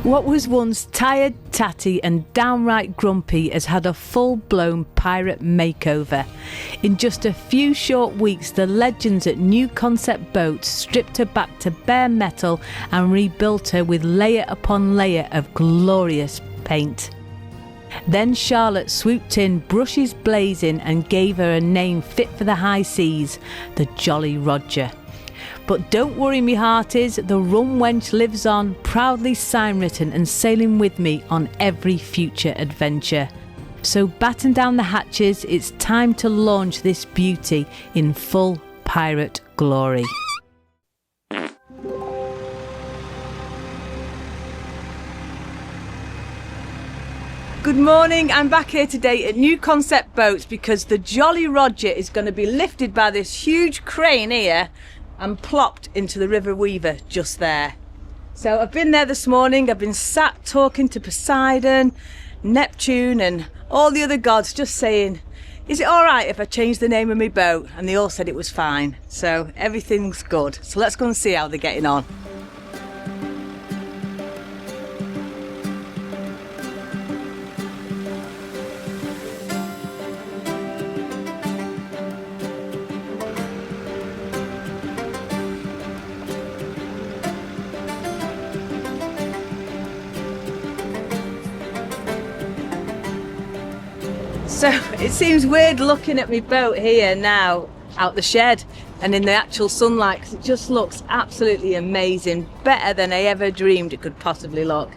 What was once tired, tatty and downright grumpy has had a full-blown pirate makeover. In just a few short weeks, the legends at New Concept Boats stripped her back to bare metal and rebuilt her with layer upon layer of glorious paint. Then Charlotte swooped in, brushes blazing, and gave her a name fit for the high seas, the Jolly Roger. But don't worry me hearties, the rum wench lives on, proudly sign-written and sailing with me on every future adventure. So batten down the hatches, it's time to launch this beauty in full pirate glory. Good morning, I'm back here today at New Concept Boats because the Jolly Roger is going to be lifted by this huge crane here and plopped into the River Weaver just there. So I've been there this morning, I've been sat talking to Poseidon, Neptune and all the other gods, just saying, is it alright if I change the name of my boat? And they all said it was fine, so everything's good. So let's go and see how they're getting on. So it seems weird looking at my boat here now out the shed and in the actual sunlight because it just looks absolutely amazing, better than I ever dreamed it could possibly look.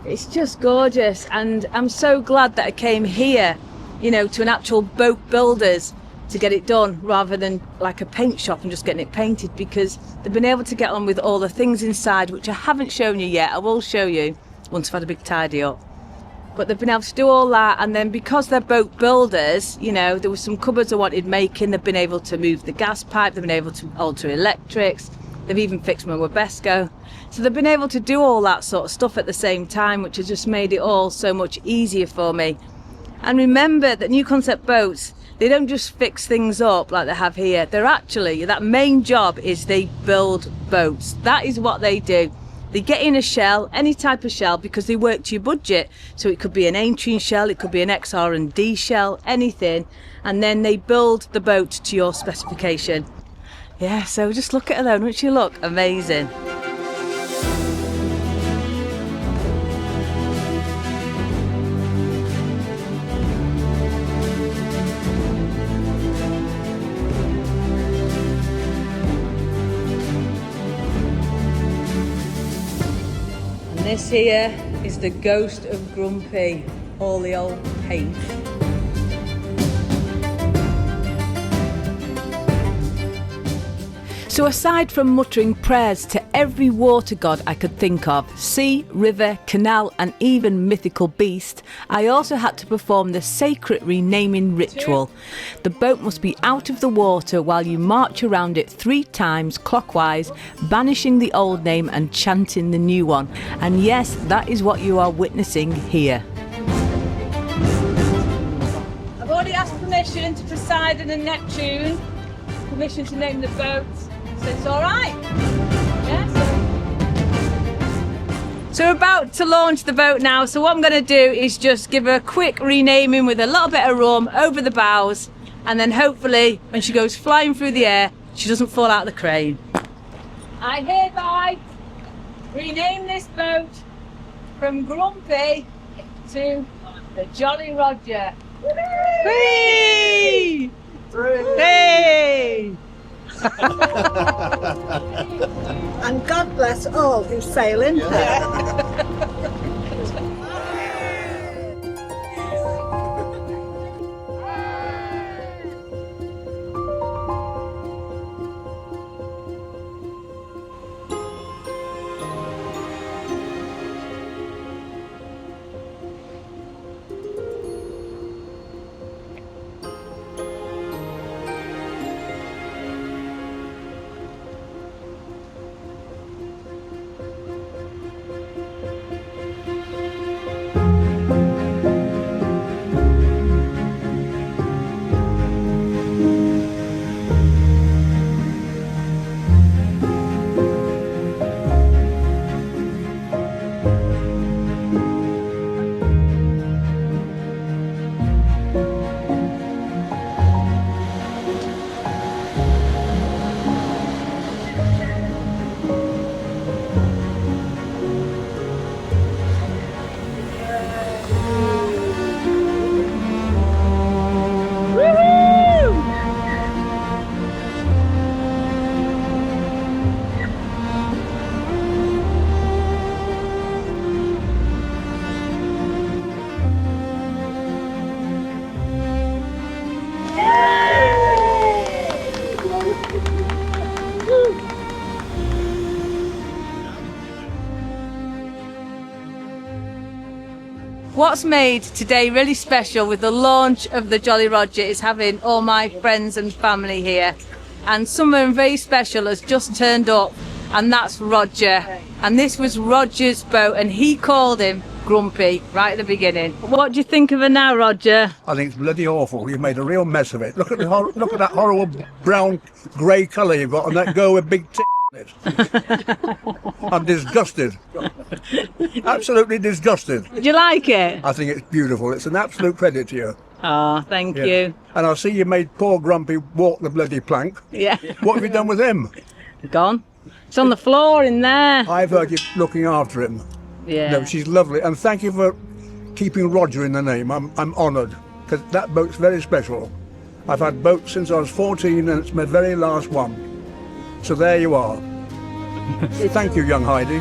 It's just gorgeous and I'm so glad that I came here, you know, to an actual boat builder's to get it done rather than like a paint shop and just getting it painted, because they've been able to get on with all the things inside, which I haven't shown you yet. I will show you once I've had a big tidy up. But they've been able to do all that, and then because they're boat builders, you know, there were some cupboards I wanted making. They've been able to move the gas pipe, they've been able to alter electrics, they've even fixed my Wabesco. So they've been able to do all that sort of stuff at the same time, which has just made it all so much easier for me. And remember that New Concept Boats, they don't just fix things up like they have here. They're actually, that main job is they build boats. That is what they do. They get in a shell, any type of shell, because they work to your budget. So it could be an Anderton shell, it could be an XR&D shell, anything. And then they build the boat to your specification. Yeah, so just look at her though, don't she look amazing? This here is the ghost of Grumpy, all the old paint. So aside from muttering prayers to every water god I could think of, sea, river, canal and even mythical beast, I also had to perform the sacred renaming ritual. The boat must be out of the water while you march around it 3 times clockwise, banishing the old name and chanting the new one. And yes, that is what you are witnessing here. I've already asked permission to Poseidon and Neptune, permission to name the boat. So it's all right. Yes. So we're about to launch the boat now. So what I'm going to do is just give her a quick renaming with a little bit of rum over the bows, and then hopefully when she goes flying through the air, she doesn't fall out of the crane. I hereby rename this boat from Grumpy to the Jolly Roger. Whee! Hey! And God bless all who sail in her. What's made today really special with the launch of the Jolly Roger is having all my friends and family here. And someone very special has just turned up, and that's Roger. And this was Roger's boat, and he called him Grumpy right at the beginning. What do you think of her now, Roger? I think it's bloody awful. You've made a real mess of it. Look at look at that horrible brown grey colour you've got on that girl with big tits on it. I'm disgusted. Absolutely disgusted. Do you like it? I think it's beautiful. It's an absolute credit to you. Oh, thank you. And I see you made poor Grumpy walk the bloody plank. Yeah. What have you done with him? Gone. It's on the floor in there. I've heard you looking after him. Yeah. No, she's lovely. And thank you for keeping Roger in the name. I'm honoured, because that boat's very special. I've had boats since I was 14 and it's my very last one. So there you are. Thank you, young Heidi.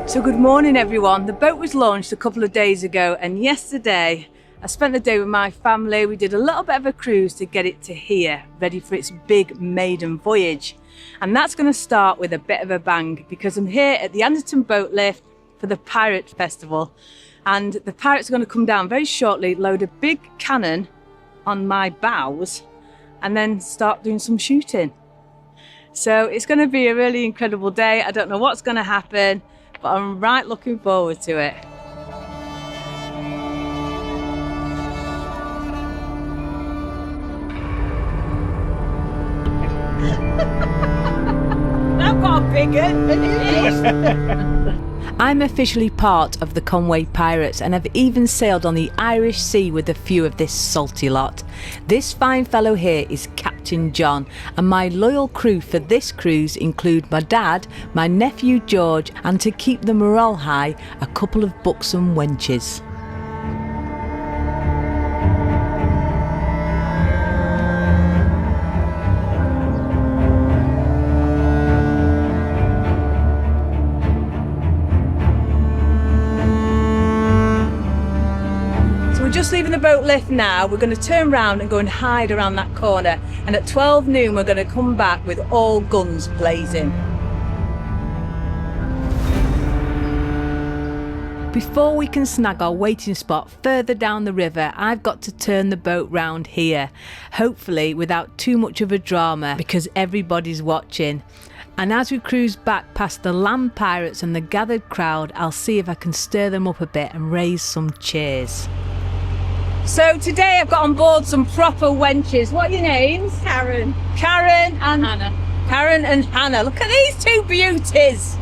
So good morning everyone. The boat was launched a couple of days ago, and yesterday I spent the day with my family. We did a little bit of a cruise to get it to here, ready for its big maiden voyage. And that's going to start with a bit of a bang, because I'm here at the Anderton boat lift for the Pirate Festival. And the pirates are going to come down very shortly, load a big cannon on my bows, and then start doing some shooting. So it's going to be a really incredible day. I don't know what's going to happen, but I'm right looking forward to it. That got bigger. I'm officially part of the Conway Pirates and have even sailed on the Irish Sea with a few of this salty lot. This fine fellow here is Captain John, and my loyal crew for this cruise include my dad, my nephew George, and to keep the morale high, a couple of buxom wenches. Just leaving the boat lift now. We're going to turn around and go and hide around that corner, and at 12 noon we're going to come back with all guns blazing. Before we can snag our waiting spot further down the river, I've got to turn the boat round here, hopefully without too much of a drama, because everybody's watching. And as we cruise back past the land pirates and the gathered crowd, I'll see if I can stir them up a bit and raise some cheers. So today I've got on board some proper wenches. What are your names? Karen. Karen and Hannah. Karen and Hannah. Look at these two beauties.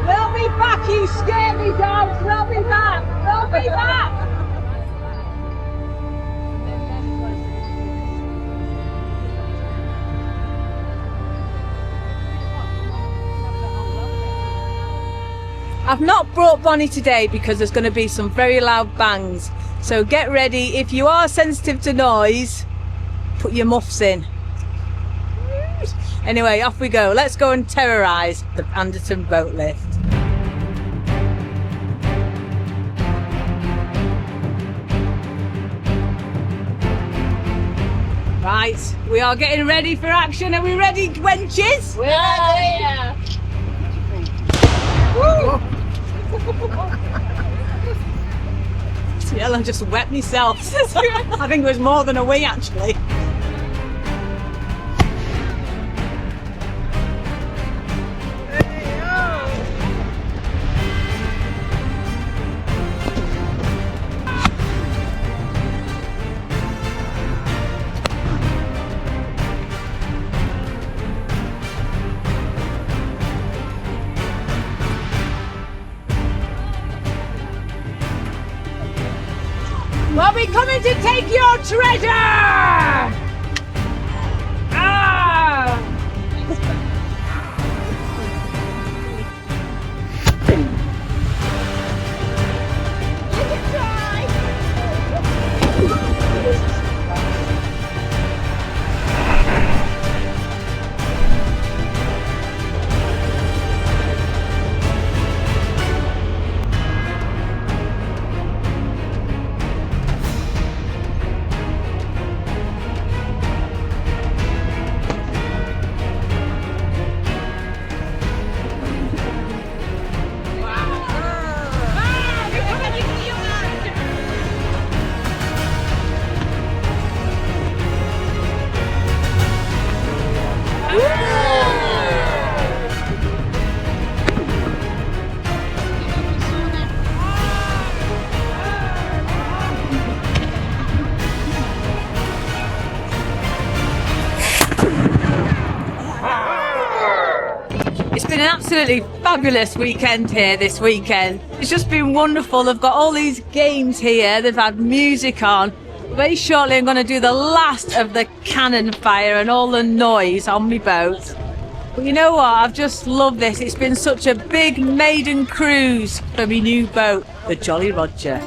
We'll be back, you scary dogs. We'll be back. We'll be back. I've not brought Bonny today because there's going to be some very loud bangs. So get ready. If you are sensitive to noise, put your muffs in. Anyway, off we go. Let's go and terrorise the Anderton boat lift. Right, we are getting ready for action. Are we ready, wenches? We're ready. Woo! I just wet myself. I think it was more than a wee actually. We'll be coming to take your treasure! Ah! been an absolutely fabulous weekend here this weekend. It's just been wonderful. They've got all these games here. They've had music on. Very shortly I'm going to do the last of the cannon fire and all the noise on my boat. But you know what? I've just loved this. It's been such a big maiden cruise for my new boat, the Jolly Roger.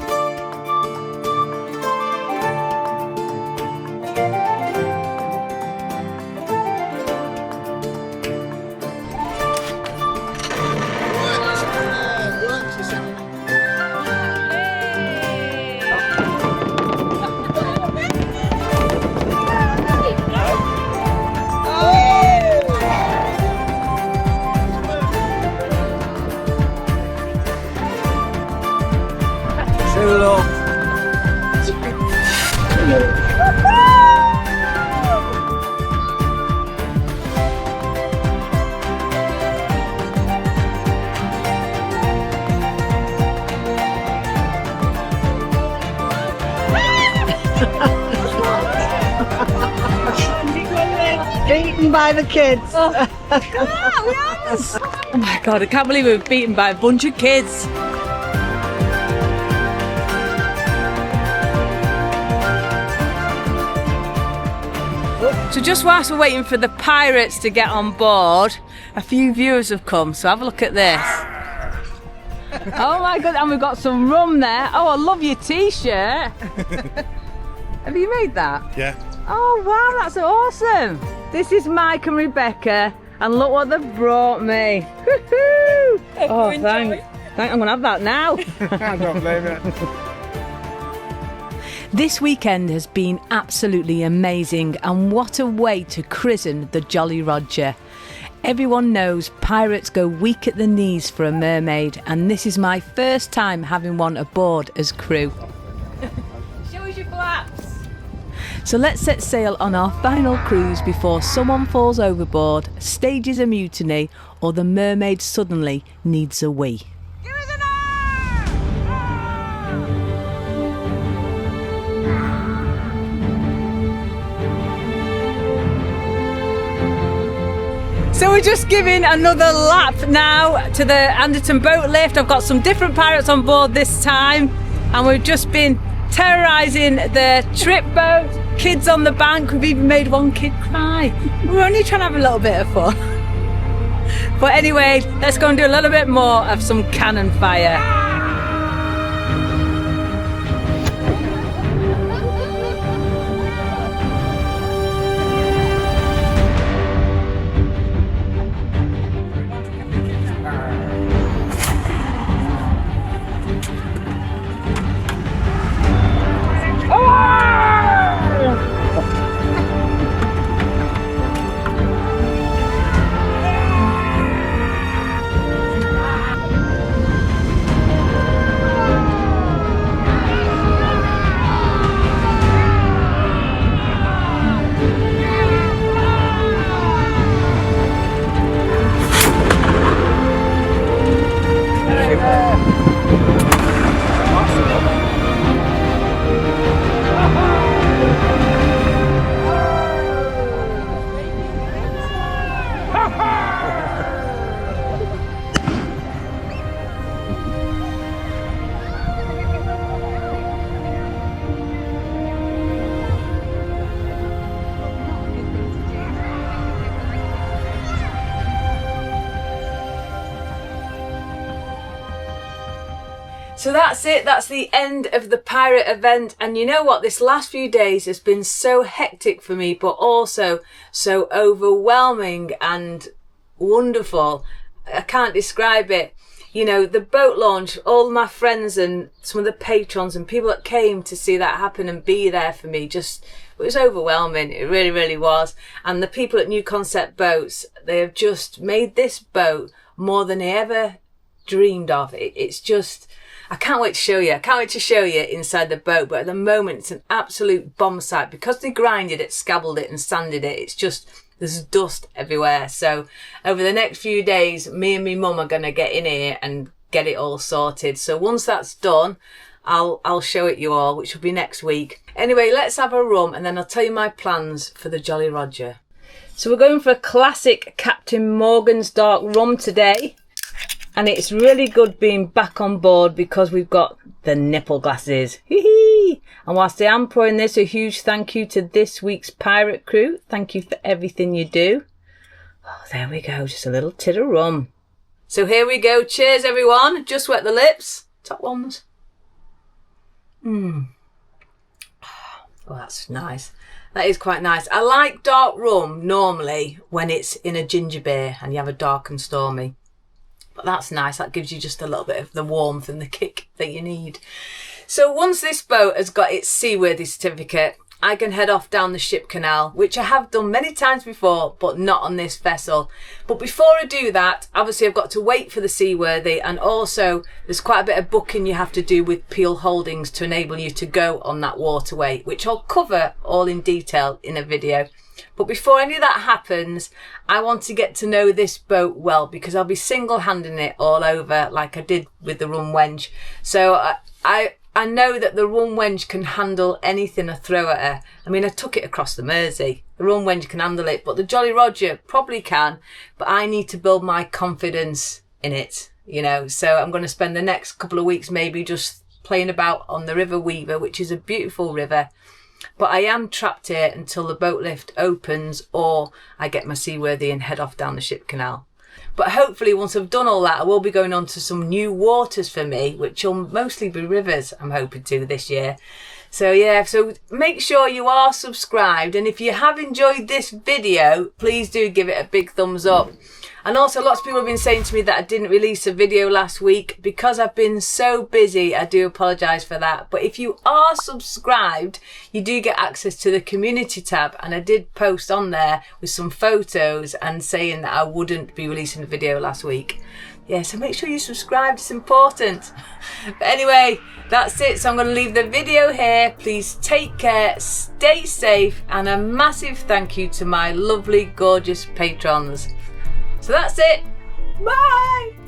Beaten by the kids. Oh, yes. Oh my God, I can't believe we were beaten by a bunch of kids. So just whilst we're waiting for the pirates to get on board, a few viewers have come, so have a look at this. Oh my God, and we've got some rum there. Oh, I love your t-shirt. Have you made that? Yeah. Oh wow, that's awesome. This is Mike and Rebecca, and look what they've brought me. Woohoo! Oh, thanks. I'm gonna have that now. I don't blame it. This weekend has been absolutely amazing, and what a way to christen the Jolly Roger. Everyone knows pirates go weak at the knees for a mermaid, and this is my first time having one aboard as crew. Show us your flaps. So let's set sail on our final cruise before someone falls overboard, stages a mutiny, or the mermaid suddenly needs a wee. Give us an So we're just giving another lap now to the Anderton boat lift. I've got some different pirates on board this time, and we've just been terrorising the trip boat, kids on the bank. We've even made one kid cry. We're only trying to have a little bit of fun. But anyway, let's go and do a little bit more of some cannon fire. So that's it, that's the end of the pirate event. And you know what, this last few days has been so hectic for me, but also so overwhelming and wonderful. I can't describe it. You know, the boat launch, all my friends and some of the patrons and people that came to see that happen and be there for me, just, it was overwhelming. It really, really was. And the people at New Concept Boats, they have just made this boat more than they ever dreamed of. It's just, I can't wait to show you. I can't wait to show you inside the boat. But at the moment, it's an absolute bomb site. Because they grinded it, scabbled it and sanded it, it's just, there's dust everywhere. So over the next few days, me and my mum are going to get in here and get it all sorted. So once that's done, I'll show it you all, which will be next week. Anyway, let's have a rum and then I'll tell you my plans for the Jolly Roger. So we're going for a classic Captain Morgan's dark rum today. And it's really good being back on board because we've got the nipple glasses. Hee-hee! And whilst I am pouring this, a huge thank you to this week's pirate crew. Thank you for everything you do. Oh, there we go. Just a little tit of rum. So here we go. Cheers, everyone. Just wet the lips. Top ones. Oh, that's nice. That is quite nice. I like dark rum normally when it's in a ginger beer and you have a dark and stormy. But that's nice. That gives you just a little bit of the warmth and the kick that you need. So once this boat has got its seaworthy certificate, I can head off down the ship canal, which I have done many times before, but not on this vessel. But before I do that, obviously I've got to wait for the seaworthy, and also there's quite a bit of booking you have to do with Peel Holdings to enable you to go on that waterway, which I'll cover all in detail in a video. But before any of that happens, I want to get to know this boat well, because I'll be single-handing it all over like I did with the Rum Wench. So I know that the Rum Wench can handle anything I throw at her. I mean, I took it across the Mersey. The Rum Wench can handle it, but the Jolly Roger probably can. But I need to build my confidence in it, you know. So I'm going to spend the next couple of weeks maybe just playing about on the River Weaver, which is a beautiful river. But I am trapped here until the boat lift opens or I get my seaworthy and head off down the ship canal. But hopefully once I've done all that, I will be going on to some new waters for me, which will mostly be rivers, I'm hoping to, this year. So yeah, so make sure you are subscribed. And if you have enjoyed this video, please do give it a big thumbs up. And also lots of people have been saying to me that I didn't release a video last week because I've been so busy. I do apologise for that. But if you are subscribed, you do get access to the community tab. And I did post on there with some photos and saying that I wouldn't be releasing a video last week. Yeah, so make sure you subscribe. It's important. But anyway, that's it. So I'm going to leave the video here. Please take care, stay safe, and a massive thank you to my lovely, gorgeous patrons. So that's it. Bye.